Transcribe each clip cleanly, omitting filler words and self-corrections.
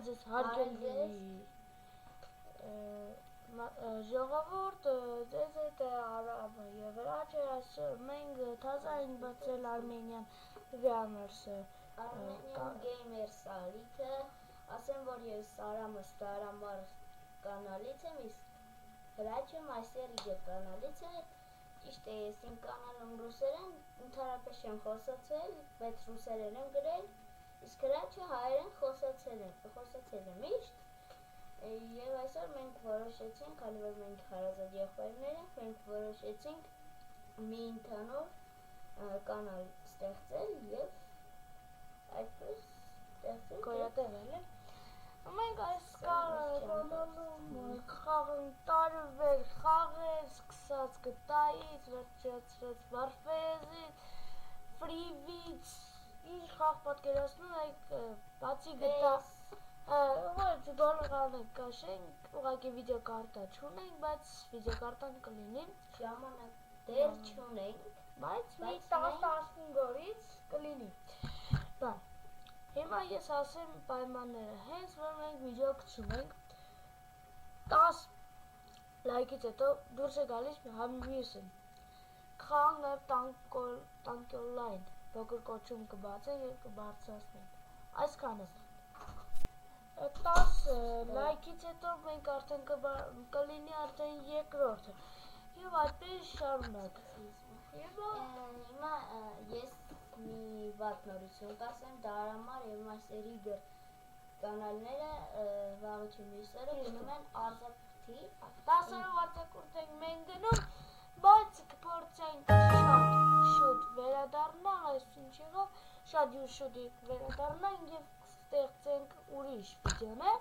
ձեզ հարգելի ժողովուրդ, ձեզ հետ է Արամը և Ռաչը, այսօր մենք թազա ենք բացել Armenian Gamers-ը Armenian Gamers ալիքը, ասեմ, որ ես Արամը ստարամար կանալից եմ, իսկ Ռաչը Մայսերիգը կանալից է, ճիշտ է, ես իմ կանալում ռուսերեն, ընդհանրապես չեմ խոսացել, բայց ռուսերեն եմ գրել, իսկ Ռաչը հայերեն խոսացել է միշտ, և այսօր մենք որոշեցինք, քանի որ մենք հարազատ եղբայրներ ենք, մենք որոշեցինք մի ընդհանուր կանալ ստեղծել և այդպես ստեղծել գոյատևել է։ Մենք այս կանալում խաղանք տարբեր խաղեր, սկսած գտայից, վերջացրած վարֆեզից, ֆրիվից, ինչ խաղ պատկերացնում եք, բացի գտա ոչ բոլոր խաղերն կաշենք, ուղղակի վիդեոկարտա չունենք, բայց վիդեոկարտան կլինի, ժամանակ դեռ չունենք, բայց մի 10-15 օրից կլինի։ Հիմա ես ասեմ պայմանները, հենց որ մենք վիդեո գցում ենք, 10 լայքից հետո դուրս է գալիս մյուսը, կխաղանք նաև տանկ օնլայն, փոքր կոչում կբացենք և կբարձրացնենք, այսքանը։ 10 լայքից հետո մենք արդեն կլինի արդեն երկրորդը և այդպես շարունակ։ Հիմա ես մի վատ նորություն կասեմ, դա Արամար և Մայսերիգը կանալները վաղուց մյուսները գնում են արձակուրդի, 10-ով արձակուրդ ենք մենք գնում, բայց կփորձենք շատ շուտ վերադառնալ, այսինչ եղավ, շատ շուտ վերադառնանք և ստեղծենք ուրիշ վիդեոներ,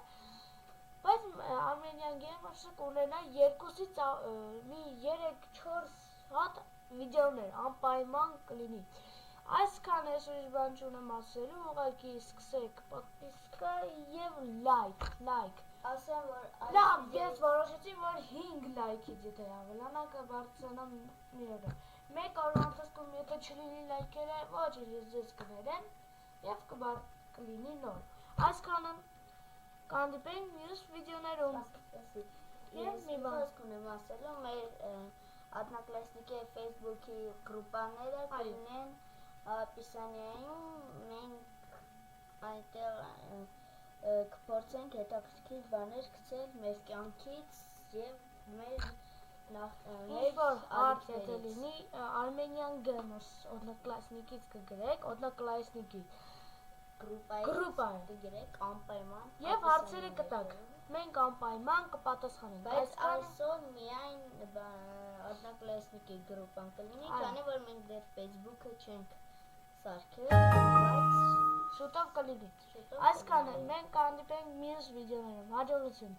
բայց Armenian Gamers-ը կունենա 2-ից մի 3-4 հատ վիդեոներ, անպայման կլինի։ Այսքան ես ուրիշ բան չունեմ ասելու, ուղղակի սկսեք պատվիսկա և լայք։ ասեմ, որ Լավ, ես որոշեցի, որ 5 լայքից եթե ավելանա կբարձրանամ մի օրը։ Մեկ օրվա ընթացքում եթե չլինի լայքերը, ոչ ես ձեզ կներեմ և կլինի նոր։ Այսքանը կհանդիպենք մյուս վիդեոներում։ Ես մի խոսք ունեմ ասելու, մեր Одноклассники Facebook-ի գրուպաները կլինեն описанիայում, մենք այնտեղ կփորձենք հետաքրքիր բաներ գցել մեր կյանքից և մեր Ինչ-որ հարց եթե լինի, Armenian Gamers Однокласснիկից կգրեք, Одноклассники գրուպայից կգրեք անպայման և հարցերը կտակ, մենք անպայման կպատասխանենք, բայց այսօր միայն Одноклассники գրուպան կլինի, քանի որ մենք դեռ Facebook-ը չենք սարքել, բայց շուտով կլինի, այսքանը մենք կհանդիպենք մյուս վիդեոներում, հաջողություն։